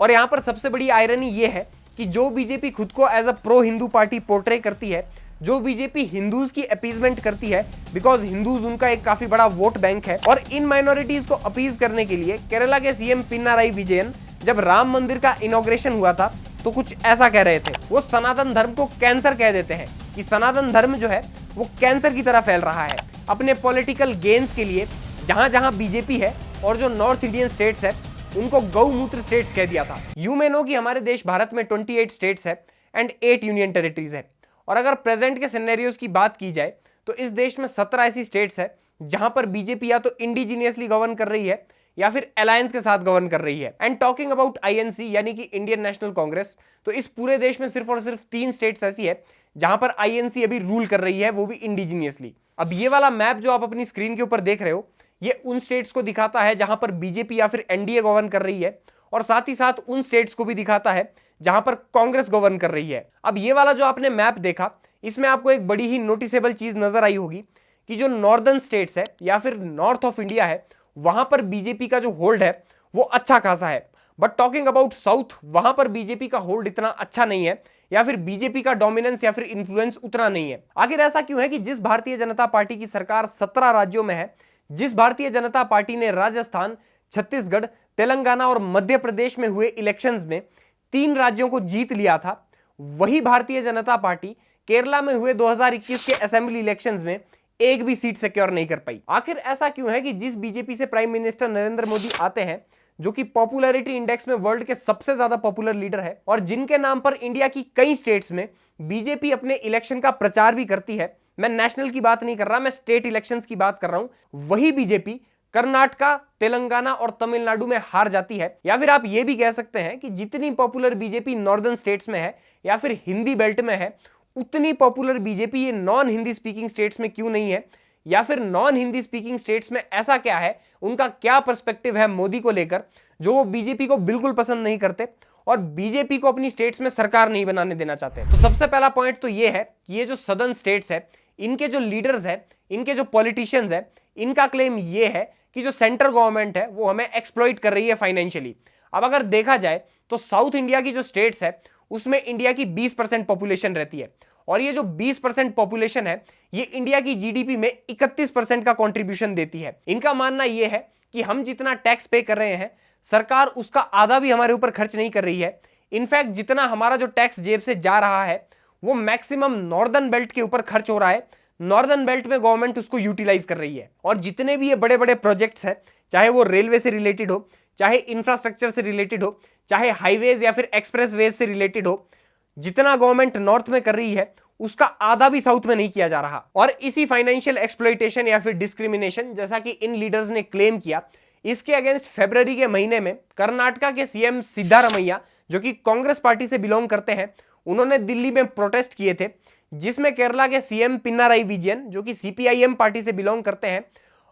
और यहाँ पर सबसे बड़ी आयरनी ये है कि जो बीजेपी खुद को as a pro Hindu party portray करती है, जो बीजेपी हिंदूज की अपीजमेंट करती है, बिकॉज हिंदूज उनका एक काफी बड़ा वोट बैंक है, और इन माइनॉरिटीज को अपीज करने के लिए केरला के सीएम पिनाराई विजयन जब राम मंदिर का इनॉग्रेशन हुआ था तो कुछ ऐसा कह रहे थे। वो सनातन धर्म को कैंसर कह देते हैं कि सनातन धर्म जो है वो कैंसर की तरह फैल रहा है अपने पॉलिटिकल गेन्स के लिए। जहां जहां बीजेपी है और जो नॉर्थ इंडियन स्टेट्स है उनको गौमूत्र स्टेट्स कह दिया था। यू में नो कि हमारे देश भारत में 28 स्टेट्स है एंड 8 यूनियन टेरिटरीज है, और अगर प्रेजेंट के सिनेरियोज की बात की जाए तो इस देश में 17 ऐसी स्टेट्स है जहां पर बीजेपी या तो इंडिजीनियसली गवर्न कर रही है या फिर अलायंस के साथ गवर्न कर रही है। एंड टॉकिंग अबाउट आईएनसी यानी कि इंडियन नेशनल कांग्रेस, तो इस पूरे देश में सिर्फ और सिर्फ 3 स्टेट्स ऐसी है जहां पर आईएनसी अभी रूल कर रही है, वो भी इंडिजीनियसली। अब ये वाला मैप जो आप अपनी स्क्रीन के ऊपर देख रहे हो, ये उन स्टेट्स को दिखाता है जहां पर बीजेपी या फिर एनडीए गवर्न कर रही है, और साथ ही साथ उन स्टेट्स को भी दिखाता है जहां पर कांग्रेस गवर्न कर रही है। अब ये वाला जो आपने मैप देखा, इसमें आपको एक बड़ी ही नोटिसेबल चीज नजर आई होगी कि जो नॉर्दर्न स्टेट्स है या फिर नॉर्थ ऑफ इंडिया है, वहां पर बीजेपी का जो होल्ड है वो अच्छा खासा है। बट टॉकिंग अबाउट साउथ, वहां पर बीजेपी का होल्ड इतना अच्छा नहीं है, या फिर बीजेपी का डोमिनेंस या फिर इन्फ्लुएंस उतना नहीं है। आखिर ऐसा क्यों है कि जिस भारतीय जनता पार्टी की सरकार 17 राज्यों में है, जिस भारतीय जनता पार्टी ने राजस्थान, छत्तीसगढ़, तेलंगाना और मध्य प्रदेश में हुए इलेक्शंस में 3 राज्यों को जीत लिया था, वही भारतीय जनता पार्टी केरला में हुए 2021 के असेंबली इलेक्शंस में एक भी सीट सिक्योर नहीं कर पाई। आखिर ऐसा क्यों है कि जिस बीजेपी से प्राइम मिनिस्टर नरेंद्र मोदी आते हैं, जो कि पॉपुलैरिटी इंडेक्स में वर्ल्ड के सबसे ज्यादा पॉपुलर लीडर है, और जिनके नाम पर इंडिया की कई स्टेट्स में बीजेपी अपने इलेक्शन का प्रचार भी करती है, मैं नेशनल की बात नहीं कर रहा, मैं स्टेट इलेक्शंस की बात कर रहा हूं, वही बीजेपी कर्नाटका, तेलंगाना और तमिलनाडु में हार जाती है। या फिर आप ये भी कह सकते हैं कि जितनी पॉपुलर बीजेपी नॉर्दर्न स्टेट्स में है या फिर हिंदी बेल्ट में है, उतनी पॉपुलर बीजेपी ये नॉन हिंदी स्पीकिंग स्टेट्स में क्यों नहीं है, या फिर नॉन हिंदी स्पीकिंग स्टेट्स में ऐसा क्या है, उनका क्या पर्सपेक्टिव है मोदी को लेकर, जो वो बीजेपी को बिल्कुल पसंद नहीं करते और बीजेपी को अपनी स्टेट्स में सरकार नहीं बनाने देना चाहते। तो सबसे पहला पॉइंट तो ये है कि ये जो सदर्न स्टेट्स है, इनके जो लीडर्स है, इनके जो पॉलिटिशियंस है, इनका क्लेम ये है कि जो सेंट्रल गवर्नमेंट है वो हमें एक्सप्लॉइट कर रही है फाइनेंशियली। अब अगर देखा जाए तो साउथ इंडिया की जो स्टेट्स है उसमें इंडिया की 20% पॉपुलेशन रहती है, और ये जो 20% पॉपुलेशन है ये इंडिया की जीडीपी में 31% का कंट्रीब्यूशन देती है। इनका मानना ये है कि हम जितना टैक्स पे कर रहे हैं, सरकार उसका आधा भी हमारे ऊपर खर्च नहीं कर रही है। इनफैक्ट जितना हमारा जो टैक्स जेब से जा रहा है वो मैक्सिमम नॉर्दर्न बेल्ट के ऊपर खर्च हो रहा है, नॉर्दर्न बेल्ट में गवर्नमेंट उसको यूटिलाइज कर रही है। और जितने भी ये बड़े बड़े प्रोजेक्ट्स हैं, चाहे वो रेलवे से रिलेटेड हो, चाहे इंफ्रास्ट्रक्चर से रिलेटेड हो, चाहे हाईवेज या फिर एक्सप्रेसवेज से रिलेटेड हो, जितना गवर्नमेंट नॉर्थ में कर रही है उसका आधा भी साउथ में नहीं किया जा रहा। और इसी फाइनेंशियल एक्सप्लॉइटेशन या फिर डिस्क्रिमिनेशन, जैसा कि इन लीडर्स ने क्लेम किया, इसके अगेंस्ट फरवरी के महीने में कर्नाटका के सीएम सिद्धारमैया, जो कि कांग्रेस पार्टी से बिलोंग करते हैं, उन्होंने दिल्ली में प्रोटेस्ट किए थे, जिसमें केरला के सीएम पिनाराई विजयन, जो कि सीपीआईएम पार्टी से बिलोंग करते हैं,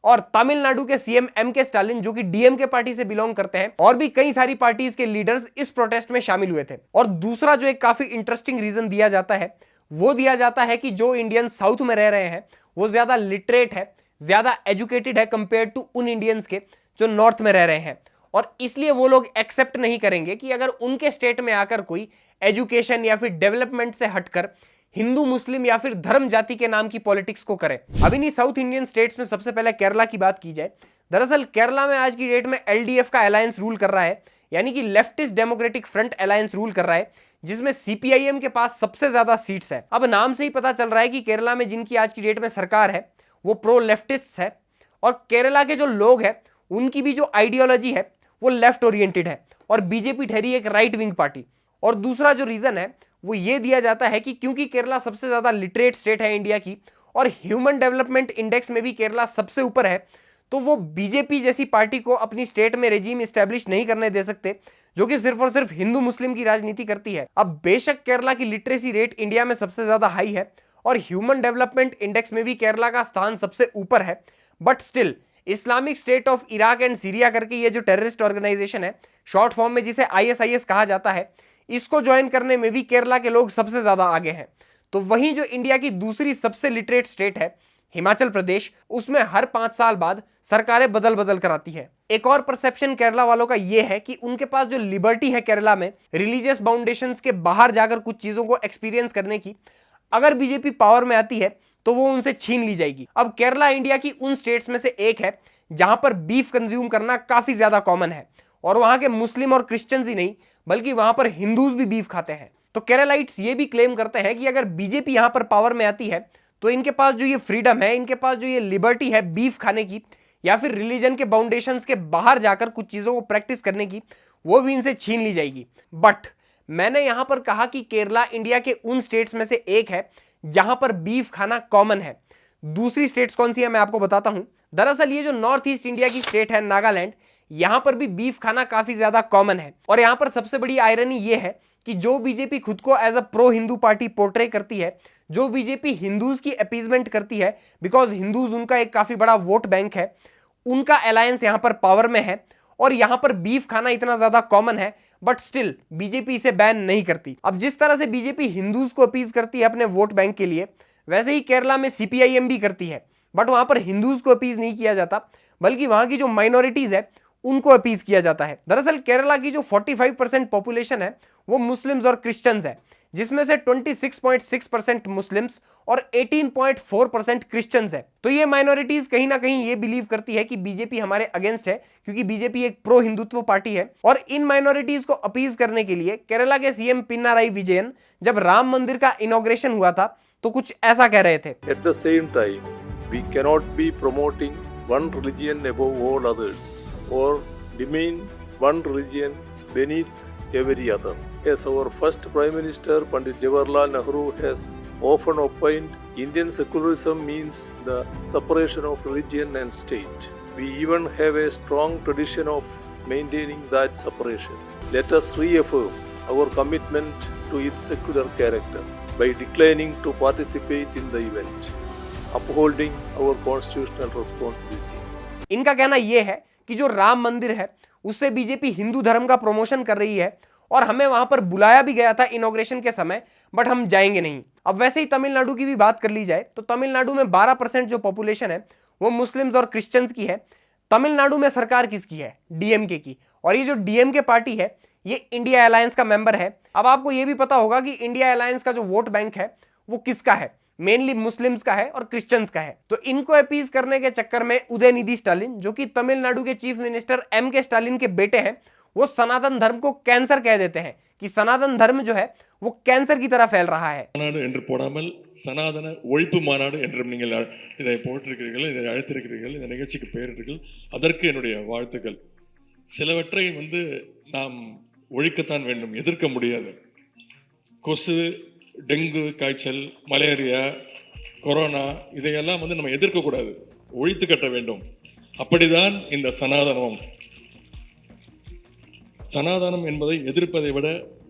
और तमिलनाडु के सीएम एमके स्टालिन, जो कि डीएमके पार्टी से बिलोंग करते हैं, और भी कई सारी पार्टीज के लीडर्स इस प्रोटेस्ट में शामिल हुए थे। और दूसरा जो एक काफी इंटरेस्टिंग रीजन दिया जाता है, वो दिया जाता है कि जो इंडियन साउथ में रह रहे हैं वो ज्यादा लिटरेट है, ज्यादा एजुकेटेड है कंपेयर टू उन इंडियंस के जो नॉर्थ में रह रहे हैं, और इसलिए वो लोग एक्सेप्ट नहीं करेंगे कि अगर उनके स्टेट में आकर कोई एजुकेशन या फिर डेवलपमेंट से हटकर हिंदू मुस्लिम या फिर धर्म जाति के नाम की पॉलिटिक्स को करे। अब इन्हीं साउथ इंडियन स्टेट्स में सबसे पहले केरला की बात की जाए, दरअसल केरला में आज की डेट में एलडीएफ का अलायंस रूल कर रहा है, यानी कि leftist democratic front alliance rule कर रहा है, जिसमें सीपीआईएम के पास सबसे ज्यादा सीट्स है। अब नाम से ही पता चल रहा है कि केरला में जिनकी आज की डेट में सरकार है वो प्रो लेफ्टिस्ट है, और केरला के जो लोग हैं उनकी भी जो आइडियोलॉजी है वो लेफ्ट ओरिएंटेड है, और बीजेपी ठहरी एक राइट विंग पार्टी। और दूसरा जो रीजन है वो ये दिया जाता है कि क्योंकि केरला सबसे ज्यादा लिटरेट स्टेट है इंडिया की, और ह्यूमन डेवलपमेंट इंडेक्स में भी केरला सबसे ऊपर है, तो वो बीजेपी जैसी पार्टी को अपनी स्टेट में रेजीम इस्टेब्लिश नहीं करने दे सकते, जो कि सिर्फ और सिर्फ हिंदू मुस्लिम की राजनीति करती है। अब बेशक केरला की लिटरेसी रेट इंडिया में सबसे ज्यादा हाई है, और ह्यूमन डेवलपमेंट इंडेक्स में भी केरला का स्थान सबसे ऊपर है, but still Islamic state of Iraq and Syria करके ये जो टेररिस्ट ऑर्गेनाइजेशन है, शॉर्ट फॉर्म में जिसे आईएसआईएस कहा जाता है, इसको ज्वाइन करने में भी केरला के लोग सबसे ज्यादा आगे हैं। तो वहीं जो इंडिया की दूसरी सबसे लिटरेट स्टेट है हिमाचल प्रदेश, उसमें हर 5 साल बाद सरकारें बदल बदल कर आती है। एक और परसेप्शन केरला वालों का यह है कि उनके पास जो लिबर्टी है केरला में रिलीजियस बाउंडेशंस के बाहर जाकर कुछ चीजों को एक्सपीरियंस करने की, अगर बीजेपी पावर में आती है तो वो उनसे छीन ली जाएगी। अब केरला इंडिया की उन स्टेट्स में से एक है जहां पर बीफ कंज्यूम करना काफी ज्यादा कॉमन है, और वहां के मुस्लिम और क्रिश्चियंस ही नहीं बल्कि वहां पर हिंदूज भी बीफ खाते हैं। तो केरलाइट्स ये भी क्लेम करते हैं कि अगर बीजेपी यहां पर पावर में आती है तो इनके पास जो ये फ्रीडम है, इनके पास जो ये लिबर्टी है बीफ खाने की या फिर रिलीजन के बाउंडेशंस के बाहर जाकर कुछ चीजों को प्रैक्टिस करने की, वो भी इनसे छीन ली जाएगी। बट मैंने यहां पर कहा कि केरला इंडिया के उन स्टेट्स में से एक है जहां पर बीफ खाना कॉमन है। दूसरी स्टेट्स कौन सी है मैं आपको बताता हूं। दरअसल ये जो नॉर्थ ईस्ट इंडिया की स्टेट है नागालैंड, यहां पर भी बीफ खाना काफी ज्यादा कॉमन है। और यहां पर सबसे बड़ी आयरनी ये है कि जो बीजेपी खुद को as a pro Hindu party portray करती है, जो बीजेपी हिंदूज की अपीजमेंट करती है, बिकॉज हिंदूज उनका एक काफी बड़ा वोट बैंक है, उनका अलायंस यहां पर पावर में है और यहां पर बीफ खाना इतना ज्यादा कॉमन है, बट स्टिल बीजेपी इसे बैन नहीं करती। अब जिस तरह से बीजेपी हिंदूज को अपीज करती है अपने वोट बैंक के लिए, वैसे ही केरला में सीपीआईएम भी करती है, बट वहां पर हिंदूज को अपीज नहीं किया जाता बल्कि वहां की जो माइनॉरिटीज है उनको अपीज किया जाता है। दरअसल केरला की जो 45% पॉपुलेशन है वो मुस्लिम्स और क्रिश्चियंस है, जिसमें से 26.6% मुस्लिम्स और 18.4% क्रिश्चियंस है। तो ये माइनॉरिटीज कहीं ना कहीं ये बिलीव करती है कि बीजेपी हमारे अगेंस्ट है, क्योंकि बीजेपी एक प्रो हिंदुत्व पार्टी है। और इन माइनॉरिटीज को अपीज करने के लिए केरला के सीएम पिनाराई विजयन जब राम मंदिर का इनॉग्रेशन हुआ था तो कुछ ऐसा कह रहे थे। At the same time, we cannot be promoting one religion above all others or demean one religion beneath every other. As our first Prime Minister Pandit Jawaharlal Nehru has often opined, Indian secularism means the separation of religion and state. We even have a strong tradition of maintaining that separation. Let us reaffirm our commitment to its secular character by declining to participate in the event, upholding our constitutional responsibilities. इनका कहना यह है कि जो राम मंदिर है उससे BJP Hindu धर्म का प्रमोशन कर रही है और हमें वहां पर बुलाया भी गया था इनॉग्रेशन के समय, बट हम जाएंगे नहीं। अब वैसे ही तमिलनाडु की भी बात कर ली जाए तो तमिलनाडु में 12% जो पॉपुलेशन है वो मुस्लिम्स और क्रिश्चियंस की है। तमिलनाडु में सरकार किसकी है? डीएमके की। और ये जो डीएमके पार्टी है ये इंडिया अलायंस का मेंबर है। अब आपको ये भी पता होगा कि इंडिया अलायंस का जो वोट बैंक है वो किसका है? मेनली मुस्लिम्स का है और क्रिश्चियंस का है। तो इनको अपीज करने के चक्कर में उदयनिधि स्टालिन, जो कि तमिलनाडु के चीफ मिनिस्टर एम.के. स्टालिन के बेटे हैं, वो सनातन धर्म को कैंसर कह देते हैं कि सनातन धर्म जो है वो कैंसर की तरह फैल रहा है। சனாதன ஒழிப்பு மாநாடு என்றும் நீங்கள் இதை போட்டிருக்கிறீர்கள், இதை அழைத்திருக்கிறீர்கள், இந்த நிகழ்ச்சிக்கு பெயரிட்டீர்கள், அதற்கு என்னுடைய வாழ்த்துக்கள். சிலவற்றை நாம் ஒழிக்கத்தான் வேண்டும், எதிர்க்க முடியாது. கொசு, டெங்கு காய்ச்சல், மலேரியா, கொரோனா இதையெல்லாம் நம்ம எதிர்க்கக்கூடாது, ஒழித்து கட்ட வேண்டும். அப்படிதான் இந்த சனாதனம். சனாதனம் என்பதை எதிர்ப்பதை விட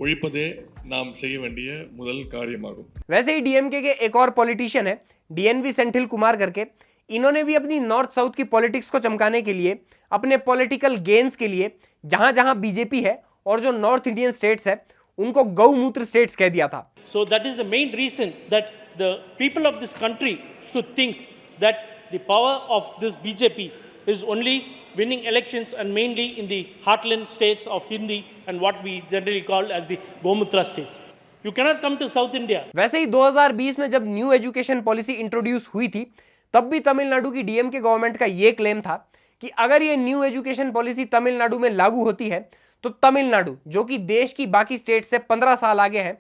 ஒழிப்பதே நாம் செய்ய வேண்டிய முதல் காரியமாகும்। वैसे ही डीएमके के एक और पॉलिटिशियन है डीएनवी सेंथिल कुमार करके, इन्होंने भी अपनी नॉर्थ साउथ की पॉलिटिक्स को चमकाने के लिए, अपने पॉलिटिकल गेन्स के लिए जहां जहां बीजेपी है और जो नॉर्थ इंडियन स्टेट्स है उनको गौमूत्र स्टेट्स कह दिया था। So that is the main reason that the people of this country should think that the power of this BJP is only winning elections and mainly in the heartland states of Hindi and what we generally call as the Gomutra states. You cannot come to South India. वैसे ही 2020 में जब new education policy introduce हुई थी तब भी तमिलनाडु की DMK government का यह क्लेम था कि अगर ये न्यू एजुकेशन पॉलिसी तमिलनाडु में लागू होती है तो तमिलनाडु, जो कि देश की बाकी स्टेट से 15 साल आगे है,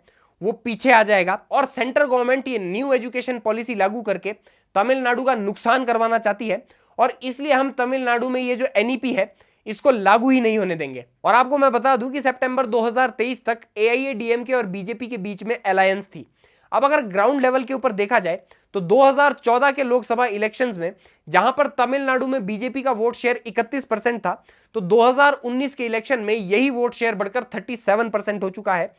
वो पीछे आ जाएगा और सेंट्रल गवर्नमेंट ये न्यू एजुकेशन पॉलिसी लागू करके तमिलनाडु का नुकसान करवाना चाहती है और इसलिए हम तमिलनाडु में ये जो एनईपी है इसको लागू ही नहीं होने देंगे। और आपको मैं बता दूं कि सितंबर 2023 तक एआईएडीएमके और बीजेपी के बीच में अलायंस थी। अब अगर ग्राउंड लेवल के ऊपर देखा जाए तो 2014 के लोकसभा इलेक्शंस में जहां पर तमिलनाडु में बीजेपी का वोट शेयर 31% था, तो 2019 के इलेक्शन में यही वोट शेयर बढ़कर 37% हो चुका है।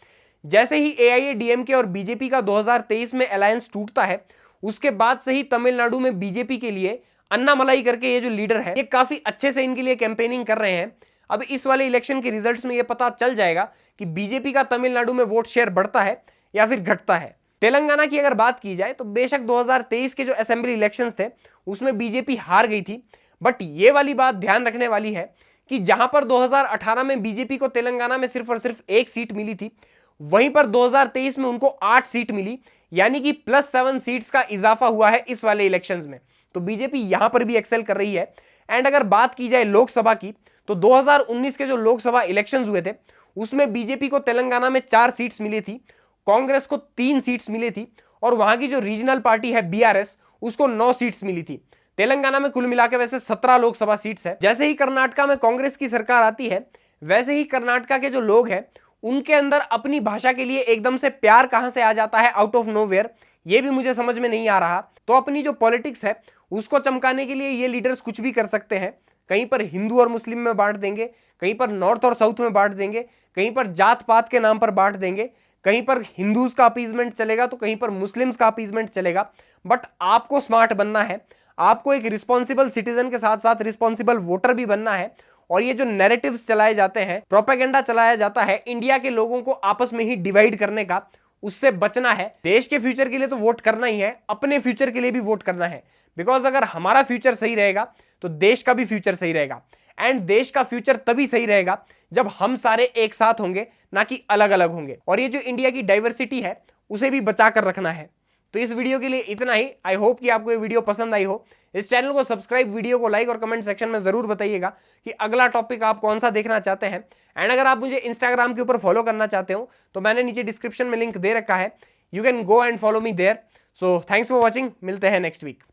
जैसे ही एआईएडीएमके और बीजेपी का 2023 में अलायंस टूटता है, उसके बाद से ही तमिलनाडु में बीजेपी के लिए अन्नामलाई करके ये जो लीडर है ये काफी अच्छे से इनके लिए कैंपेनिंग कर रहे हैं। अब इस वाले इलेक्शन के रिजल्ट्स में ये पता चल जाएगा कि बीजेपी का तमिलनाडु में वोट शेयर बढ़ता है या फिर घटता है। तेलंगाना की अगर बात की जाए तो बेशक 2023 के जो असेंबली इलेक्शंस थे उसमें बीजेपी हार गई थी, बट ये वाली बात ध्यान रखने वाली है कि जहां पर 2018 में बीजेपी को तेलंगाना में सिर्फ और सिर्फ 1 सीट मिली थी, वहीं पर 2023 में उनको 8 सीट मिली, यानी कि +7 सीट्स का इजाफा हुआ है इस वाले इलेक्शंस में। तो बीजेपी यहां पर भी एक्सेल कर रही है। एंड अगर बात की जाए लोकसभा की तो 2019 के जो लोकसभा इलेक्शंस हुए थे उसमें बीजेपी को तेलंगाना में 4 सीट्स मिली थी, कांग्रेस को 3 सीट्स मिली थी और वहां की जो रीजनल पार्टी है बीआरएस उसको 9 सीट्स मिली थी। तेलंगाना में कुल मिलाकर वैसे 17 लोकसभा सीट्स है। जैसे ही कर्नाटका में कांग्रेस की सरकार आती है वैसे ही कर्नाटका के जो लोग हैं उनके अंदर अपनी भाषा के लिए एकदम से प्यार कहां से आ जाता है आउट ऑफ नोवेयर, ये भी मुझे समझ में नहीं आ रहा। तो अपनी जो पॉलिटिक्स है उसको चमकाने के लिए ये लीडर्स कुछ भी कर सकते हैं। कहीं पर हिंदू और मुस्लिम में बांट देंगे, कहीं पर नॉर्थ और साउथ में बांट देंगे, कहीं पर जात पात के नाम पर बांट देंगे, कहीं पर हिंदूज का अपीजमेंट चलेगा तो कहीं पर मुस्लिम्स का अपीजमेंट चलेगा। बट आपको स्मार्ट बनना है, आपको एक रिस्पॉन्सिबल सिटीजन के साथ साथ रिस्पॉन्सिबल वोटर भी बनना है। और ये जो नैरेटिव्स चलाए जाते हैं, प्रोपेगेंडा चलाया जाता है इंडिया के लोगों को आपस में ही डिवाइड करने का, उससे बचना है। देश के फ्यूचर के लिए तो वोट करना ही है, अपने फ्यूचर के लिए भी वोट करना है। बिकॉज अगर हमारा फ्यूचर सही रहेगा तो देश का भी फ्यूचर सही रहेगा। एंड देश का फ्यूचर तभी सही रहेगा जब हम सारे एक साथ होंगे, ना कि अलग अलग होंगे। और ये जो इंडिया की डाइवर्सिटी है उसे भी बचा कर रखना है। तो इस वीडियो के लिए इतना ही। आई होप कि आपको ये वीडियो पसंद आई हो। इस चैनल को सब्सक्राइब, वीडियो को लाइक और कमेंट सेक्शन में जरूर बताइएगा कि अगला टॉपिक आप कौन सा देखना चाहते हैं। एंड अगर आप मुझे इंस्टाग्राम के ऊपर फॉलो करना चाहते हो तो मैंने नीचे डिस्क्रिप्शन में लिंक दे रखा है, you can go and follow me there. So thanks for watching, मिलते हैं नेक्स्ट वीक।